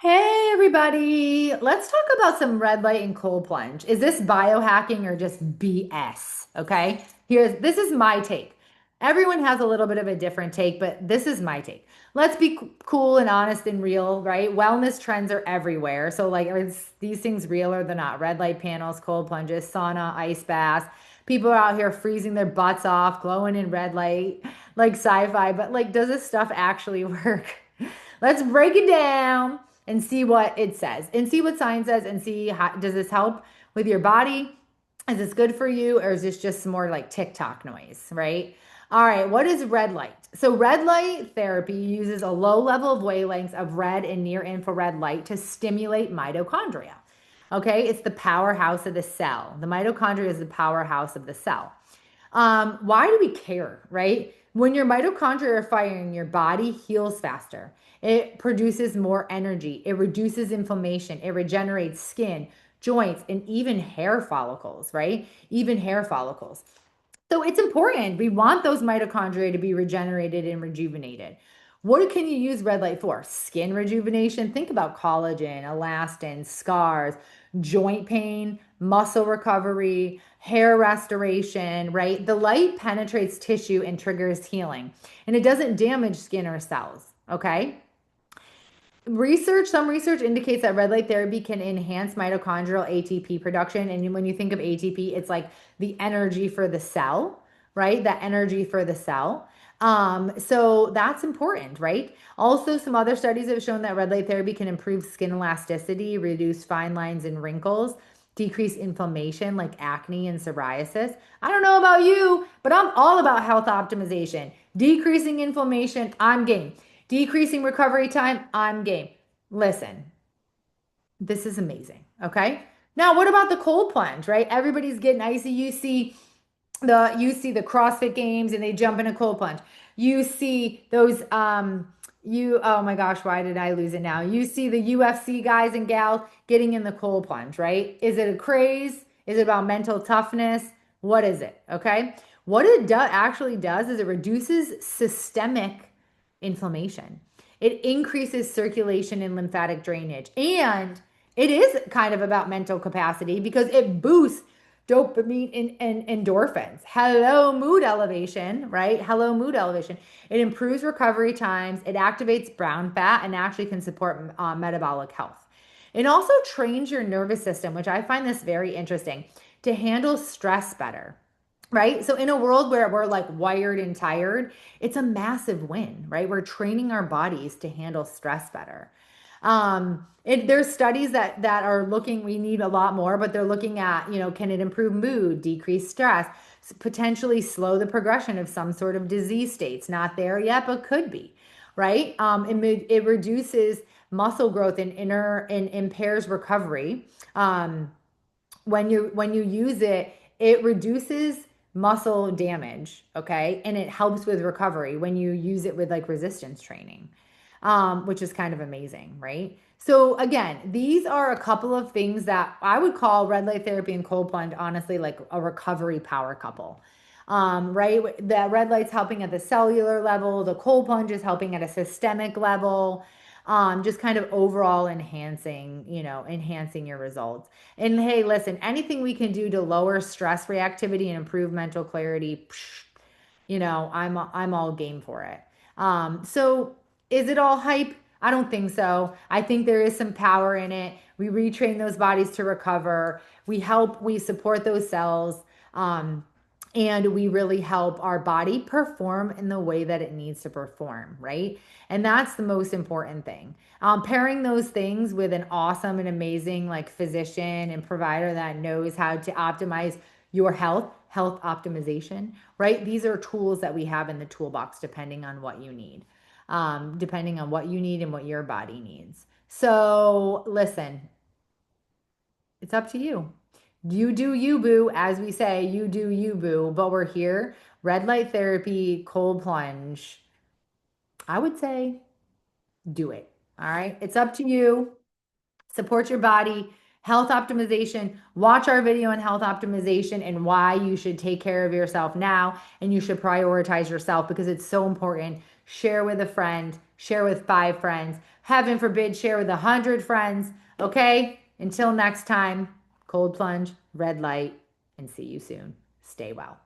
Hey everybody, let's talk about some red light and cold plunge. Is this biohacking or just BS? Okay, this is my take. Everyone has a little bit of a different take, but this is my take. Let's be cool and honest and real, right? Wellness trends are everywhere. So like, these things real or they're not? Red light panels, cold plunges, sauna, ice baths. People are out here freezing their butts off, glowing in red light, like sci-fi. But like, does this stuff actually work? Let's break it down and see what it says and see what science says and see how does this help with your body? Is this good for you or is this just more like TikTok noise, right? All right, what is red light? So red light therapy uses a low level of wavelengths of red and near infrared light to stimulate mitochondria. Okay, it's the powerhouse of the cell. The mitochondria is the powerhouse of the cell. Why do we care, right? When your mitochondria are firing, your body heals faster. It produces more energy. It reduces inflammation. It regenerates skin, joints, and even hair follicles, right? Even hair follicles. So it's important. We want those mitochondria to be regenerated and rejuvenated. What can you use red light for? Skin rejuvenation. Think about collagen, elastin, scars, joint pain, muscle recovery, hair restoration, right? The light penetrates tissue and triggers healing, and it doesn't damage skin or cells, okay? Some research indicates that red light therapy can enhance mitochondrial ATP production. And when you think of ATP, it's like the energy for the cell, right? That energy for the cell. So that's important, right? Also, some other studies have shown that red light therapy can improve skin elasticity, reduce fine lines and wrinkles, decrease inflammation like acne and psoriasis. I don't know about you, but I'm all about health optimization. Decreasing inflammation, I'm game. Decreasing recovery time, I'm game. Listen, this is amazing. Okay. Now, what about the cold plunge, right? Everybody's getting icy. You see the CrossFit games and they jump in a cold plunge. You see those oh my gosh, why did I lose it now? You see the UFC guys and gals getting in the cold plunge, right? Is it a craze? Is it about mental toughness? What is it? Okay. What it actually does is it reduces systemic inflammation. It increases circulation and lymphatic drainage. And it is kind of about mental capacity because it boosts dopamine and endorphins. Hello, mood elevation, right? Hello, mood elevation. It improves recovery times. It activates brown fat and actually can support metabolic health. It also trains your nervous system, which I find this very interesting, to handle stress better. Right. So in a world where we're like wired and tired, it's a massive win, right? We're training our bodies to handle stress better. There's studies that are looking, we need a lot more, but they're looking at, can it improve mood, decrease stress, potentially slow the progression of some sort of disease states? Not there yet, but could be, right? It reduces muscle growth and impairs recovery. When you use it, it reduces muscle damage, okay? And it helps with recovery when you use it with like resistance training, which is kind of amazing, right? So again, these are a couple of things that I would call red light therapy and cold plunge, honestly, like a recovery power couple. Right? The red light's helping at the cellular level, the cold plunge is helping at a systemic level. Just kind of overall enhancing your results. And hey, listen, anything we can do to lower stress reactivity and improve mental clarity, I'm all game for it. So is it all hype? I don't think so. I think there is some power in it. We retrain those bodies to recover. We support those cells. And we really help our body perform in the way that it needs to perform, right? And that's the most important thing. Pairing those things with an awesome and amazing like physician and provider that knows how to optimize your health optimization, right? These are tools that we have in the toolbox depending on what you need, depending on what you need and what your body needs. So listen, it's up to you. You do you, boo. As we say, you do you, boo. But we're here. Red light therapy, cold plunge. I would say do it. All right. It's up to you. Support your body. Health optimization. Watch our video on health optimization and why you should take care of yourself now and you should prioritize yourself because it's so important share with a friend, share with 5 friends. Heaven forbid, share with 100 friends. Okay? Until next time, cold plunge, red light, and see you soon. Stay well.